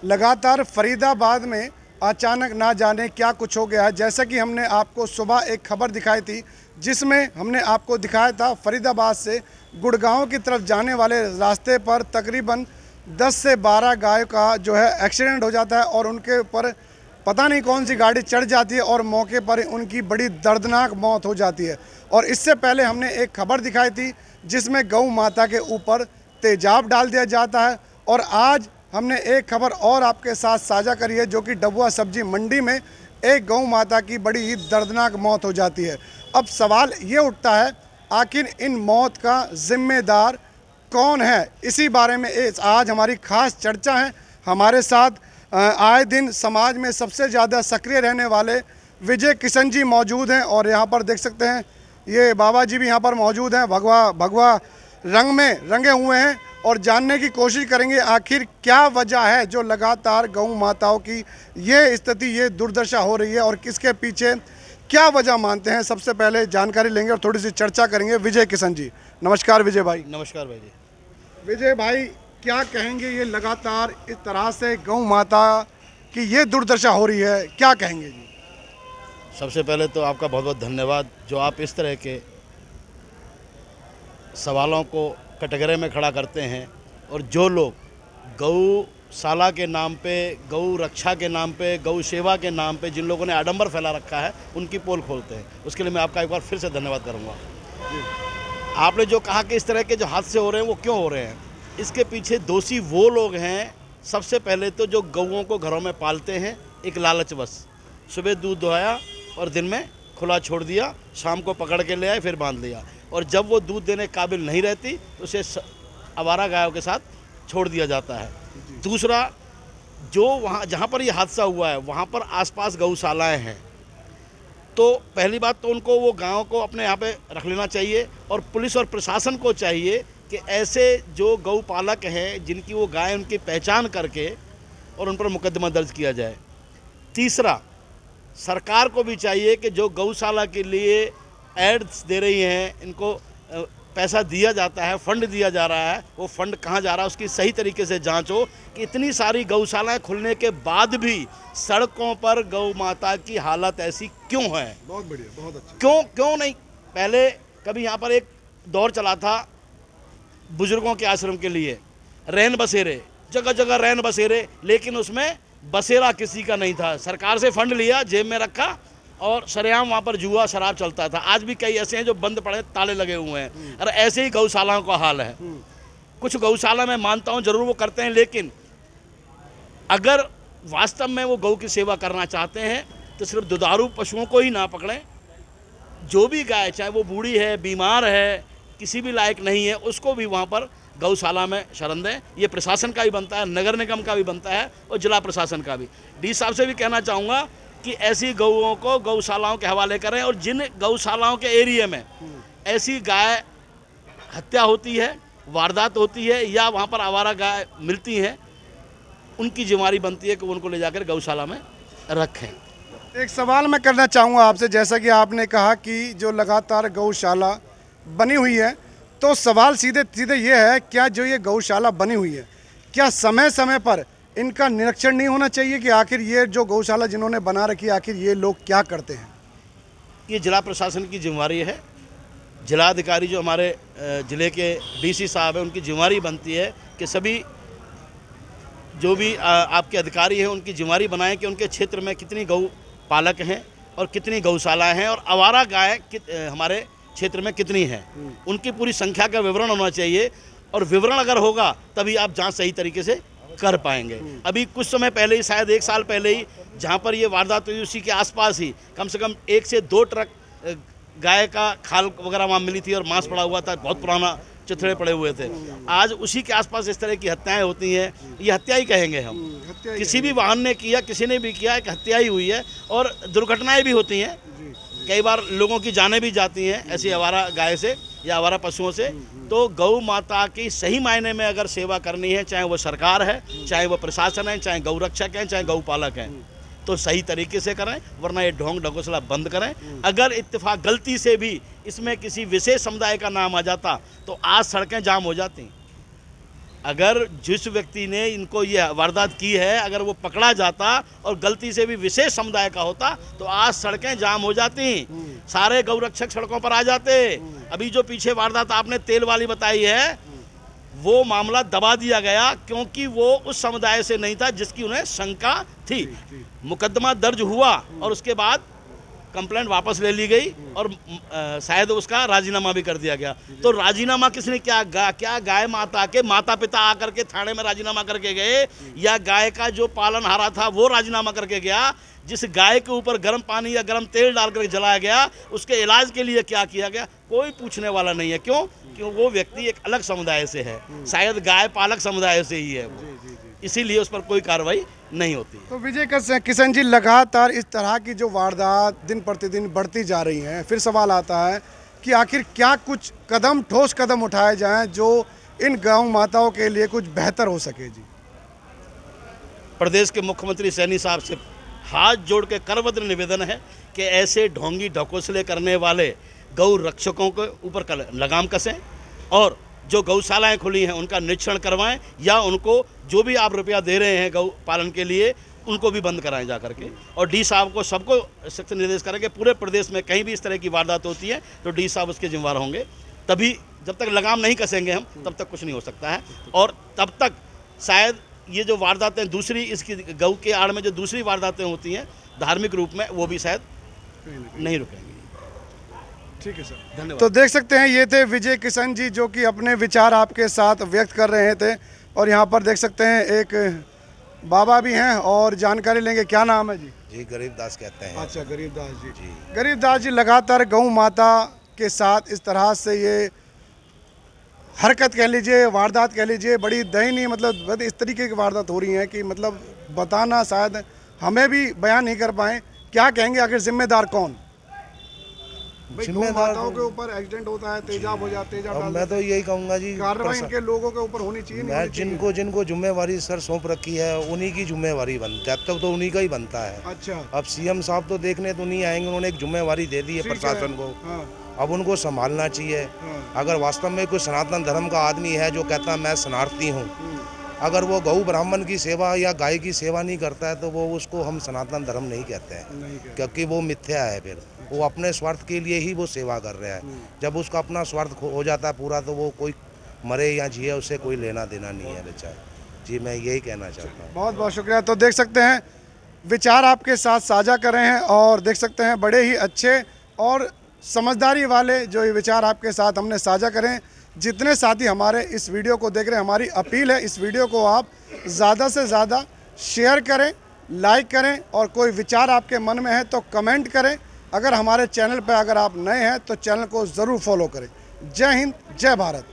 लगातार फरीदाबाद में अचानक ना जाने क्या कुछ हो गया है। जैसा कि हमने आपको सुबह एक खबर दिखाई थी, जिसमें हमने आपको दिखाया था फरीदाबाद से गुड़गांव की तरफ जाने वाले रास्ते पर तकरीबन 10 से 12 गाय का जो है एक्सीडेंट हो जाता है और उनके ऊपर पता नहीं कौन सी गाड़ी चढ़ जाती है और मौके पर उनकी बड़ी दर्दनाक मौत हो जाती है। और इससे पहले हमने एक खबर दिखाई थी जिसमें गौ माता के ऊपर तेजाब डाल दिया जाता है। और आज हमने एक खबर और आपके साथ साझा करी है, जो कि डबुआ सब्जी मंडी में एक गौ माता की बड़ी ही दर्दनाक मौत हो जाती है। अब सवाल ये उठता है, आखिर इन मौत का जिम्मेदार कौन है? इसी बारे में आज हमारी खास चर्चा है। हमारे साथ आए दिन समाज में सबसे ज़्यादा सक्रिय रहने वाले विजय किशन जी मौजूद हैं और यहाँ पर देख सकते हैं ये बाबा जी भी यहाँ पर मौजूद हैं, भगवा भगवा रंग में रंगे हुए हैं। और जानने की कोशिश करेंगे आखिर क्या वजह है जो लगातार गौ माताओं की ये स्थिति, ये दुर्दशा हो रही है और किसके पीछे क्या वजह मानते हैं। सबसे पहले जानकारी लेंगे और थोड़ी सी चर्चा करेंगे। विजय किशन जी, नमस्कार। विजय भाई, नमस्कार भाई जी। विजय भाई, क्या कहेंगे ये लगातार इस तरह से गौ माता की ये दुर्दशा हो रही है, क्या कहेंगे जी? सबसे पहले तो आपका बहुत बहुत धन्यवाद जो आप इस तरह के सवालों को कटघरे में खड़ा करते हैं और जो लोग गौशाला के नाम पे, गौ रक्षा के नाम पे, गौ सेवा के नाम पे जिन लोगों ने आडंबर फैला रखा है उनकी पोल खोलते हैं, उसके लिए मैं आपका एक बार फिर से धन्यवाद करूँगा। आपने जो कहा कि इस तरह के जो हादसे हो रहे हैं वो क्यों हो रहे हैं, इसके पीछे दोषी वो लोग हैं सबसे पहले तो जो गौओं को घरों में पालते हैं एक लालचवश, सुबह दूध दुहाया और दिन में खुला छोड़ दिया, शाम को पकड़ के ले आए फिर बांध लिया, और जब वो दूध देने काबिल नहीं रहती तो उसे आवारा गायों के साथ छोड़ दिया जाता है। दूसरा, जो वहाँ जहाँ पर ये हादसा हुआ है वहाँ पर आसपास गौशालाएं हैं, तो पहली बात तो उनको वो गायों को अपने यहाँ पे रख लेना चाहिए और पुलिस और प्रशासन को चाहिए कि ऐसे जो गौपालक हैं जिनकी वो गाय उनकी पहचान करके और उन पर मुकदमा दर्ज किया जाए। तीसरा, सरकार को भी चाहिए कि जो गौशाला के लिए एड्स दे रही हैं, इनको पैसा दिया जाता है, फंड दिया जा रहा है, वो फंड कहाँ जा रहा है उसकी सही तरीके से जांच हो कि इतनी सारी गौशालाएं खुलने के बाद भी सड़कों पर गौ माता की हालत ऐसी क्यों है। बहुत बढ़िया, बहुत अच्छा। क्यों नहीं? पहले कभी यहाँ पर एक दौर चला था बुजुर्गों के आश्रम के लिए, रैन बसेरे, जगह जगह रैन बसेरे, लेकिन उसमें बसेरा किसी का नहीं था। सरकार से फंड लिया, जेब में रखा और सरेआम वहाँ पर जुआ शराब चलता था। आज भी कई ऐसे हैं जो बंद पड़े, ताले लगे हुए हैं। और ऐसे ही गौशालाओं का हाल है। कुछ गौशाला मैं मानता हूँ जरूर वो करते हैं, लेकिन अगर वास्तव में वो गौ की सेवा करना चाहते हैं तो सिर्फ दुधारू पशुओं को ही ना पकड़ें, जो भी गाय, चाहे वो बूढ़ी है, बीमार है, किसी भी लायक नहीं है, उसको भी वहाँ पर गौशाला में शरण दें। ये प्रशासन का भी बनता है, नगर निगम का भी बनता है और जिला प्रशासन का भी। डी साहब से भी कहना चाहूँगा कि ऐसी गौओं को गौशालाओं के हवाले करें और जिन गौशालाओं के एरिया में ऐसी गाय हत्या होती है, वारदात होती है या वहाँ पर आवारा गाय मिलती हैं, उनकी जिम्मेदारी बनती है कि उनको ले जाकर गौशाला में रखें। एक सवाल मैं करना चाहूँगा आपसे, जैसा कि आपने कहा कि जो लगातार गौशाला बनी हुई है, तो सवाल सीधे सीधे ये है, क्या जो ये गौशाला बनी हुई है, क्या समय समय पर इनका निरीक्षण नहीं होना चाहिए कि आखिर ये जो गौशाला जिन्होंने बना रखी है आखिर ये लोग क्या करते हैं? ये जिला प्रशासन की जिम्मेदारी है। जिलाधिकारी जो हमारे ज़िले के डीसी साहब हैं, उनकी जिम्मेदारी बनती है कि सभी जो भी आपके अधिकारी हैं उनकी जिम्मेदारी बनाएं कि उनके क्षेत्र में कितनी गौ पालक हैं और कितनी गौशालाएं हैं और आवारा गाय हमारे क्षेत्र में कितनी हैं, उनकी पूरी संख्या का विवरण होना चाहिए। और विवरण अगर होगा तभी आप जांच सही तरीके से कर पाएंगे। अभी कुछ समय पहले ही, शायद 1 साल पहले ही, जहां पर ये वारदात हुई उसी के आसपास ही कम से कम 1 से 2 ट्रक गाय का खाल वगैरह वहाँ मिली थी और मांस पड़ा हुआ था, बहुत पुराना, चिथड़े पड़े हुए थे। आज उसी के आसपास इस तरह की हत्याएं होती हैं, ये हत्या ही कहेंगे हम। किसी भी वाहन ने किया, किसी ने भी किया, एक हत्या ही हुई है। और दुर्घटनाएं भी होती हैं, कई बार लोगों की जानें भी जाती हैं ऐसी आवारा गाय से या आवारा पशुओं से। तो गौ माता की सही मायने में अगर सेवा करनी है, चाहे वो सरकार है, चाहे वो प्रशासन है, चाहे गौ रक्षक हैं, चाहे गौपालक हैं, तो सही तरीके से करें, वरना ये ढोंग ढकोसला बंद करें। अगर इत्तेफाक गलती से भी इसमें किसी विशेष समुदाय का नाम आ जाता तो आज सड़कें जाम हो जाती। अगर जिस व्यक्ति ने इनको ये वारदात की है अगर वो पकड़ा जाता और गलती से भी विशेष समुदाय का होता तो आज सड़कें जाम हो जाती, सारे गौरक्षक सड़कों पर आ जाते। अभी जो पीछे वारदात आपने तेल वाली बताई है वो मामला दबा दिया गया क्योंकि वो उस समुदाय से नहीं था जिसकी उन्हें शंका थी। मुकदमा दर्ज हुआ और उसके बाद कंप्लेंट वापस ले ली गई और शायद उसका राजीनामा भी कर दिया गया। तो राजीनामा किसने क्या गाय माता के माता पिता आकर के थाने में राजीनामा करके गए या गाय का जो पालनहारा था वो राजीनामा करके गया? जिस गाय के ऊपर गर्म पानी या गर्म तेल डाल कर जलाया गया उसके इलाज के लिए क्या किया गया कोई पूछने वाला नहीं है। क्यों? क्यों वो व्यक्ति एक अलग समुदाय से है, शायद गाय पालक समुदाय से ही है वो, इसीलिए उस पर कोई कार्रवाई नहीं होती। तो विजय किशन जी, लगातार इस तरह की जो वारदात दिन प्रतिदिन बढ़ती जा रही हैं, फिर सवाल आता है कि आखिर क्या कुछ ठोस कदम उठाए जाएं जो इन गौ माताओं के लिए कुछ बेहतर हो सके? जी, प्रदेश के मुख्यमंत्री सैनी साहब से हाथ जोड़ के करवद्र निवेदन है कि ऐसे ढोंगी ढकोसले करने वाले गौ रक्षकों के ऊपर लगाम कसें और जो गौशालाएं खुली हैं उनका निरीक्षण करवाएं या उनको जो भी आप रुपया दे रहे हैं गौ पालन के लिए उनको भी बंद कराएं जा करके। और डी साहब को सबको सख्त निर्देश करें कि पूरे प्रदेश में कहीं भी इस तरह की वारदात होती है तो डी साहब उसके जिम्मेदार होंगे। तभी जब तक लगाम नहीं कसेंगे हम तब तक कुछ नहीं हो सकता है और तब तक शायद ये जो वारदातें दूसरी इसकी गौ के आड़ में जो दूसरी वारदातें होती हैं धार्मिक रूप में वो भी शायद नहीं रुकेंगी। ठीक है सर, धन्यवाद। तो देख सकते हैं ये थे विजय किशन जी जो कि अपने विचार आपके साथ व्यक्त कर रहे थे और यहाँ पर देख सकते हैं एक बाबा भी हैं और जानकारी लेंगे। क्या नाम है जी? जी गरीबदास कहते हैं। अच्छा, गरीबदास जी। गरीबदास जी, लगातार गौ माता के साथ इस तरह से ये हरकत कह लीजिए, वारदात कह लीजिए, बड़ी दयनीय मतलब इस तरीके की वारदात हो रही है कि मतलब बताना शायद हमें भी बयान नहीं कर पाएँ। क्या कहेंगे, आखिर जिम्मेदार कौन? माताओं के ऊपर एक्सीडेंट होता है, तेजाब हो जाते हैं। मैं तो यही कहूँगा जी, कार्रवाई इनके लोगों के ऊपर होनी चाहिए। मैं जिनको जिम्मेवारी सर सौंप रखी है उन्हीं की जिम्मेवारी बनती है, तब तो उन्हीं का ही बनता है। अच्छा, अब सीएम साहब तो देखने तो नहीं आएंगे, उन्होंने एक जिम्मेवारी दे दी है प्रशासन को। अब उनको संभालना चाहिए। अगर वास्तव में कोई सनातन धर्म का आदमी है जो कहता है मैं शरणार्थी हूँ, अगर वो गौ ब्राह्मण की सेवा या गाय की सेवा नहीं करता है तो वो उसको हम सनातन धर्म नहीं कहते हैं, क्योंकि वो मिथ्या है। फिर वो अपने स्वार्थ के लिए ही वो सेवा कर रहा है। जब उसका अपना स्वार्थ हो जाता है पूरा तो वो कोई मरे या जिए उससे कोई लेना देना नहीं है बेचारा। जी, मैं यही कहना चाहता हूँ। बहुत बहुत शुक्रिया। तो देख सकते हैं विचार आपके साथ साझा कर रहे हैं और देख सकते हैं बड़े ही अच्छे और समझदारी वाले जो ये विचार आपके साथ हमने साझा करें। जितने साथी हमारे इस वीडियो को देख रहे हैं, हमारी अपील है इस वीडियो को आप ज़्यादा से ज़्यादा शेयर करें, लाइक करें और कोई विचार आपके मन में है तो कमेंट करें। अगर हमारे चैनल पर अगर आप नए हैं तो चैनल को ज़रूर फॉलो करें। जय हिंद, जय भारत।